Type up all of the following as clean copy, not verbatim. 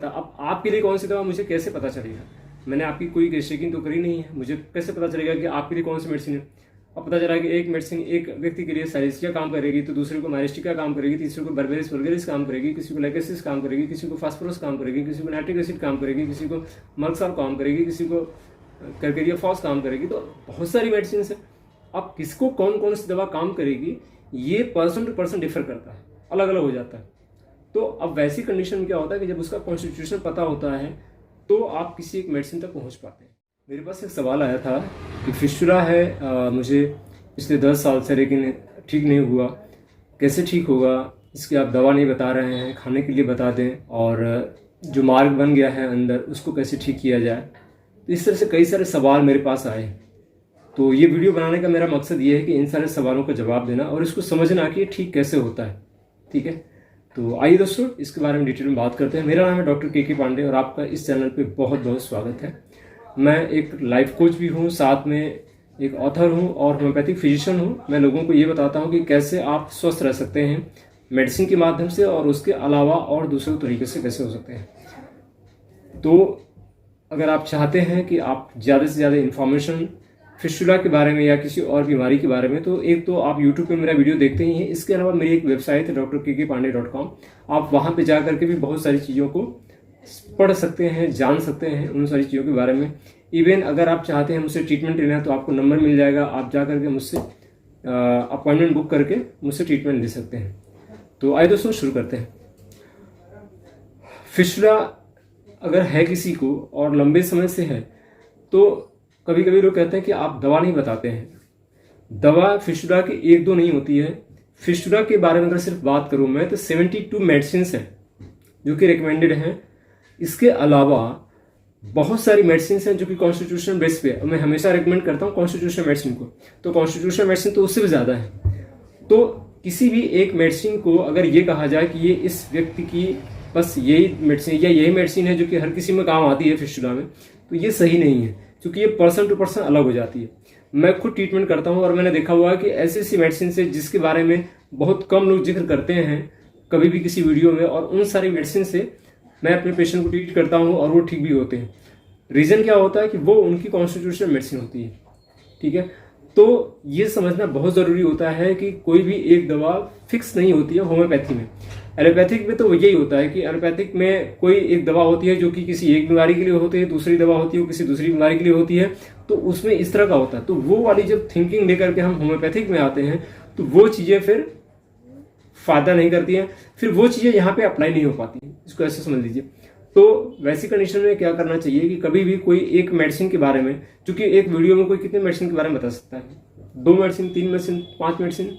तो अब आपके लिए कौन सी दवा मुझे कैसे पता चलेगा? मैंने आपकी कोई चेकिंग तो करी नहीं है, मुझे कैसे पता चलेगा कि आपके लिए कौन सी मेडिसिन है? अब पता चला कि एक मेडिसिन एक व्यक्ति के लिए साइलेसिया काम करेगी, तो दूसरे को माइरिस्टिका काम करेगी, तीसरे को बर्बेरिस वल्गेरिस काम करेगी, किसी को लैकेसिस काम करेगी, किसी को फास्फोरस काम करेगी, किसी को नाइट्रिक एसिड काम करेगी, किसी को मल्क्साल काम करेगी, किसी को करकेरिया फॉस काम करेगी। तो बहुत सारी मेडिसिन है। अब किसको कौन कौन सी दवा काम करेगी ये पर्सन टू पर्सन डिफर करता है, अलग अलग हो जाता है। तो अब वैसी कंडीशन में क्या होता है कि जब उसका कॉन्स्टिट्यूशन पता होता है तो आप किसी एक मेडिसिन तक पहुंच पाते हैं। मेरे पास एक सवाल आया था कि फिस्टुला है मुझे पिछले 10 साल से, लेकिन ठीक नहीं हुआ, कैसे ठीक होगा? इसकी आप दवा नहीं बता रहे हैं, खाने के लिए बता दें, और जो मार्ग बन गया है अंदर उसको कैसे ठीक किया जाए। तो इस तरह से कई सारे सवाल मेरे पास आए। तो ये वीडियो बनाने का मेरा मकसद ये है कि इन सारे सवालों का जवाब देना और इसको समझना कि ये ठीक कैसे होता है। ठीक है, तो आइए दोस्तों इसके बारे में डिटेल में बात करते हैं। मेरा नाम है डॉक्टर के पांडे और आपका इस चैनल पे बहुत बहुत स्वागत है। मैं एक लाइफ कोच भी हूँ, साथ में एक ऑथर हूँ और होम्योपैथिक फिजिशियन हूँ। मैं लोगों को ये बताता हूँ कि कैसे आप स्वस्थ रह सकते हैं मेडिसिन के माध्यम से, और उसके अलावा और दूसरे तरीके से कैसे हो सकते हैं। तो अगर आप चाहते हैं कि आप ज़्यादा से ज़्यादा इन्फॉर्मेशन फिस्टुला के बारे में या किसी और बीमारी के बारे में, तो एक तो आप YouTube पे मेरा वीडियो देखते ही हैं। इसके अलावा मेरी एक वेबसाइट है drkpande.com। आप वहाँ पे जा करके भी बहुत सारी चीज़ों को पढ़ सकते हैं, जान सकते हैं उन सारी चीज़ों के बारे में। इवन अगर आप चाहते हैं मुझसे ट्रीटमेंट लेना है तो आपको नंबर मिल जाएगा, आप जा करके मुझसे अपॉइंटमेंट बुक करके मुझसे ट्रीटमेंट ले सकते हैं। तो आइए दोस्तों शुरू करते हैं। फिस्टुला अगर है किसी को और लंबे समय से है तो कभी कभी लोग कहते हैं कि आप दवा नहीं बताते हैं। दवा फिस्टुला की एक दो नहीं होती है। फिस्टुला के बारे में अगर सिर्फ बात करूं मैं तो 72 मेडिसिन हैं जो कि रिकमेंडेड हैं। इसके अलावा बहुत सारी मेडिसिन हैं जो कि कॉन्स्टिट्यूशनल बेस पे है। मैं हमेशा रिकमेंड करता हूँ कॉन्स्टिट्यूशनल मेडिसिन को, तो कॉन्स्टिट्यूशनल मेडिसिन तो उससे भी ज़्यादा है। तो किसी भी एक मेडिसिन को अगर ये कहा जाए कि ये इस व्यक्ति की बस यही मेडिसिन या यही मेडिसिन है जो कि हर किसी में काम आती है फिस्टुला में, तो ये सही नहीं है, क्योंकि ये पर्सन टू पर्सन अलग हो जाती है। मैं खुद ट्रीटमेंट करता हूँ और मैंने देखा हुआ है कि ऐसी ऐसी मेडिसिन से जिसके बारे में बहुत कम लोग जिक्र करते हैं कभी भी किसी वीडियो में, और उन सारी मेडिसिन से मैं अपने पेशेंट को ट्रीट करता हूँ और वो ठीक भी होते हैं। रीज़न क्या होता है कि वो उनकी कॉन्स्टिट्यूशनल मेडिसिन होती है। ठीक है, तो ये समझना बहुत ज़रूरी होता है कि कोई भी एक दवा फिक्स नहीं होती है होम्योपैथी में। एलोपैथिक में तो यही होता है कि एलोपैथिक में कोई एक दवा होती है जो कि किसी एक बीमारी के लिए होती है, दूसरी दवा होती है वो किसी दूसरी बीमारी के लिए होती है। तो उसमें इस तरह का होता है। तो वो वाली जब थिंकिंग लेकर के हम होम्योपैथिक में आते हैं तो वो चीज़ें फिर फायदा नहीं करती हैं, फिर वो चीज़ें यहाँ पे अप्लाई नहीं हो पाती हैं। इसको ऐसे समझ लीजिए। तो वैसी कंडीशन में क्या करना चाहिए कि कभी भी कोई एक मेडिसिन के बारे में, क्योंकि एक वीडियो में कोई कितने मेडिसिन के बारे में बता सकता है? 2 मेडिसिन, 3 मेडिसिन, 5 मेडिसिन,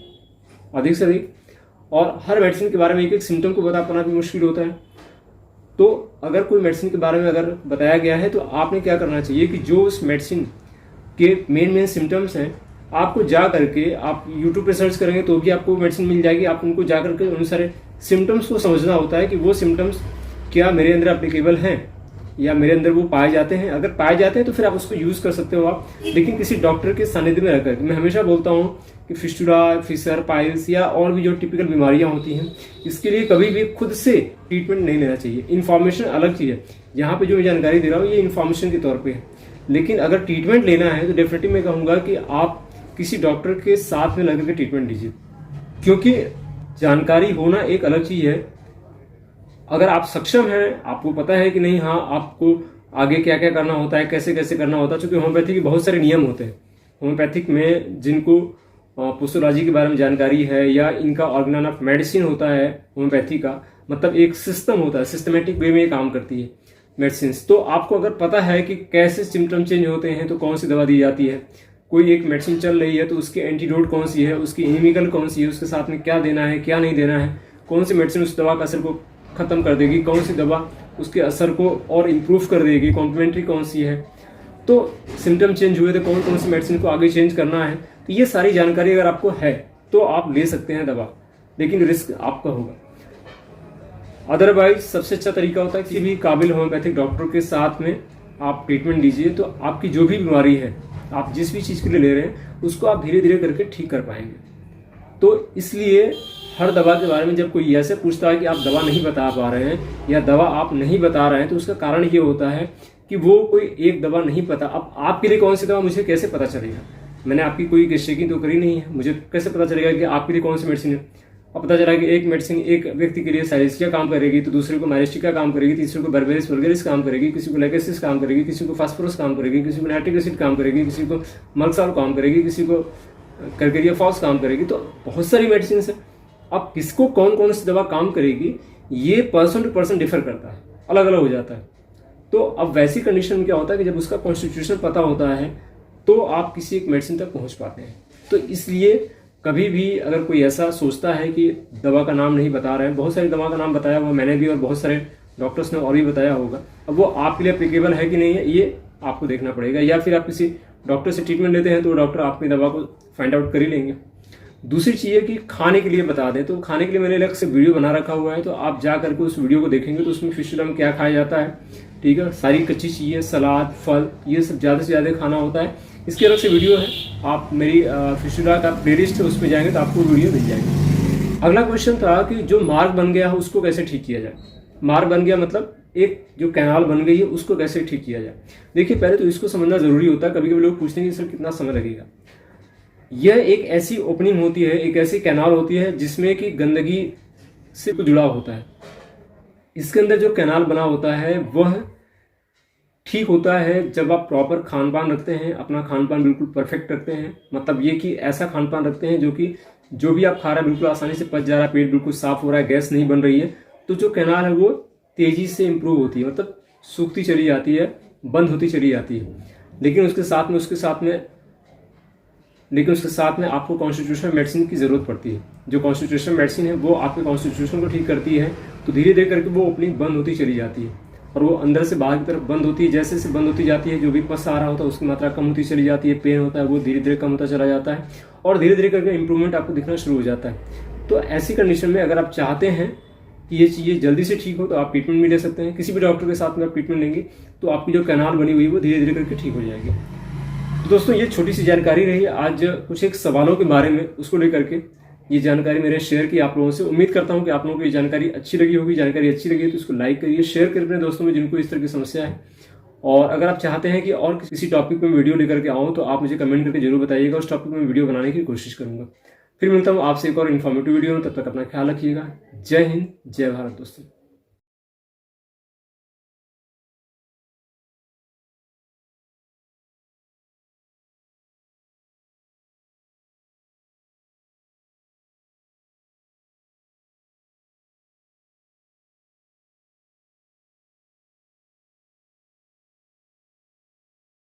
अधिक से अधिक, और हर मेडिसिन के बारे में एक एक सिम्टम को बता पाना भी मुश्किल होता है। तो अगर कोई मेडिसिन के बारे में अगर बताया गया है तो आपने क्या करना चाहिए कि जो उस मेडिसिन के मेन सिम्टम्स हैं आपको जा करके आप YouTube पे सर्च करेंगे तो भी आपको मेडिसिन मिल जाएगी। आप उनको जा करके उन सारे सिम्टम्स को समझना होता है कि वो सिम्टम्स क्या मेरे अंदर एप्लीकेबल हैं या मेरे अंदर वो पाए जाते हैं। अगर पाए जाते हैं तो फिर आप उसको यूज़ कर सकते हो आप, लेकिन किसी डॉक्टर के सानिध्य में रहकर। मैं हमेशा बोलता हूँ कि फिस्टुला, फिशर, पाइल्स या और भी जो टिपिकल बीमारियां होती हैं, इसके लिए कभी भी खुद से ट्रीटमेंट नहीं लेना चाहिए। इन्फॉर्मेशन अलग चीज़ है। यहाँ पे जो मैं जानकारी दे रहा हूँ ये इन्फॉर्मेशन के तौर पे है, लेकिन अगर ट्रीटमेंट लेना है तो डेफिनेटली मैं कहूँगा कि आप किसी डॉक्टर के साथ में लग के ट्रीटमेंट लीजिए, क्योंकि जानकारी होना एक अलग चीज़ है। अगर आप सक्षम हैं, आपको पता है कि नहीं, हाँ आपको आगे क्या क्या करना होता है, कैसे कैसे करना होता है, क्योंकि होम्योपैथी के बहुत सारे नियम होते हैं। होम्योपैथिक में जिनको पोस्टोलॉजी के बारे में जानकारी है या इनका ऑर्गेनल ऑफ मेडिसिन होता है होम्योपैथी का, मतलब एक सिस्टम होता है, सिस्टमेटिक वे में ये काम करती है मेडिसिन। तो आपको अगर पता है कि कैसे सिम्टम चेंज होते हैं तो कौन सी दवा दी जाती है, कोई एक मेडिसिन चल रही है तो उसकी एंटीडोट कौन सी है, उसकी इनिमिकल कौन सी है, उसके साथ में क्या देना है क्या नहीं देना है, कौन सी मेडिसिन उस दवा का असर को खत्म कर देगी, कौन सी दवा उसके असर को और इम्प्रूव कर देगी, कॉम्प्लीमेंट्री कौन सी है, तो सिम्टम चेंज हुए तो कौन कौन सी मेडिसिन को आगे चेंज करना है। तो ये सारी जानकारी अगर आपको है तो आप ले सकते हैं दवा, लेकिन रिस्क आपका होगा। अदरवाइज सबसे अच्छा तरीका होता है किसी भी काबिल होम्योपैथिक डॉक्टर के साथ में आप ट्रीटमेंट लीजिए, तो आपकी जो भी बीमारी है, आप जिस भी चीज़ के लिए ले रहे हैं उसको आप धीरे धीरे करके ठीक कर पाएंगे। तो इसलिए हर दवा के बारे में जब कोई ऐसे पूछता है कि आप दवा नहीं बता पा रहे हैं या दवा आप नहीं बता रहे हैं, तो उसका कारण ये होता है कि वो कोई एक दवा नहीं पता। अब आपके लिए कौन सी दवा मुझे कैसे पता चलेगा? मैंने आपकी कोई चेकिंग तो करी नहीं है, मुझे कैसे पता चलेगा कि आपके लिए कौन सी मेडिसिन है? अब पता चला कि एक मेडिसिन एक व्यक्ति के लिए साइलेसिया काम करेगी, तो दूसरे को माइलेस्टिका काम करेगी, तीसरे को बर्बेरिस वल्गेरिस काम करेगी, किसी को लेकेसिस काम करेगी, किसी को फास्फोरस काम करेगी, किसी को नाइट्रिक एसिड काम करेगी, किसी को मल्साल काम करेगी, किसी को कैलकेरिया फॉस काम करेगी। तो बहुत सारी मेडिसिन है। अब किसको कौन कौन सी दवा काम करेगी ये पर्सन टू पर्सन डिफर करता है, अलग अलग हो जाता है। तो अब वैसी कंडीशन में क्या होता है कि जब उसका कॉन्स्टिट्यूशन पता होता है तो आप किसी एक मेडिसिन तक पहुंच पाते हैं। तो इसलिए कभी भी अगर कोई ऐसा सोचता है कि दवा का नाम नहीं बता रहे हैं, बहुत सारी दवा का नाम बताया हुआ मैंने भी और बहुत सारे डॉक्टर्स ने और भी बताया होगा, अब वो आपके लिए एप्लीकेबल है कि नहीं है ये आपको देखना पड़ेगा। या फिर आप किसी डॉक्टर से ट्रीटमेंट लेते हैं तो डॉक्टर आपकी दवा को फाइंड आउट कर ही लेंगे। दूसरी चीज़ है कि खाने के लिए बता दें, तो खाने के लिए मैंने अलग से वीडियो बना रखा हुआ है, तो आप जा करके उस वीडियो को देखेंगे तो उसमें फिशुला में क्या खाया जाता है, ठीक है, सारी कच्ची चीज़ें, सलाद, फल, ये सब ज़्यादा से ज़्यादा खाना होता है। इसकी अलग से वीडियो है, आप मेरी फिशुला का प्लेलिस्ट है उसमें जाएंगे तो आपको वीडियो मिल जाएगी। अगला क्वेश्चन था कि जो मार्ग बन गया है उसको कैसे ठीक किया जाए। मार्ग बन गया मतलब एक जो कैनाल बन गई है उसको कैसे ठीक किया जाए। देखिए पहले तो इसको समझना जरूरी होता है। कभी कभी लोग पूछते हैं कि सर कितना समय लगेगा। यह एक ऐसी ओपनिंग होती है, एक ऐसी कैनाल होती है जिसमें कि गंदगी से कुछ जुड़ा होता है। इसके अंदर जो कैनाल बना होता है वह ठीक होता है जब आप प्रॉपर खान पान रखते हैं, अपना खान पान बिल्कुल परफेक्ट रखते हैं। मतलब ये कि ऐसा खान पान रखते हैं जो कि जो भी आप खा रहे हैं बिल्कुल आसानी से पच जा रहा है, पेट बिल्कुल साफ हो रहा है, गैस नहीं बन रही है, तो जो कैनाल है वो तेजी से इंप्रूव होती है, मतलब सूखती चली जाती है, बंद होती चली जाती है। लेकिन उसके साथ में आपको कॉन्स्टिट्यूशनल मेडिसिन की जरूरत पड़ती है। जो कॉन्स्टिट्यूशनल मेडिसिन है वो आपके कॉन्स्टिट्यूशन को ठीक करती है, तो धीरे धीरे करके वो ओपनिंग बंद होती चली जाती है और वो अंदर से बाहर की तरफ बंद होती है। जैसे जैसे बंद होती जाती है जो भी पस आ रहा होता है उसकी मात्रा कम होती चली जाती है, पेन होता है वो धीरे धीरे कम होता चला जाता है और धीरे धीरे करके इंप्रूवमेंट आपको दिखना शुरू हो जाता है। तो ऐसी कंडीशन में अगर आप चाहते हैं कि ये चीज़ें जल्दी से ठीक हो तो आप ट्रीटमेंट भी ले सकते हैं। किसी भी डॉक्टर के साथ में आप ट्रीटमेंट लेंगे तो आपकी जो कैनाल बनी हुई है वो धीरे धीरे करके ठीक हो जाएगी। तो दोस्तों ये छोटी सी जानकारी रही आज कुछ एक सवालों के बारे में, उसको लेकर के ये जानकारी मैंने शेयर की आप लोगों से। उम्मीद करता हूँ कि आप लोगों को ये जानकारी अच्छी लगी होगी। जानकारी अच्छी लगी तो इसको लाइक करिए, शेयर करिए अपने दोस्तों में जिनको इस तरह की समस्या है। और अगर आप चाहते हैं कि और किसी टॉपिक पे वीडियो लेकर के आऊँ तो आप मुझे कमेंट करके जरूर बताइएगा, उस टॉपिक में वीडियो बनाने की कोशिश करूंगा। फिर मिलता हूँ आपसे एक और इन्फॉर्मेटिव वीडियो में, तब तक अपना ख्याल रखिएगा। जय हिंद, जय भारत दोस्तों।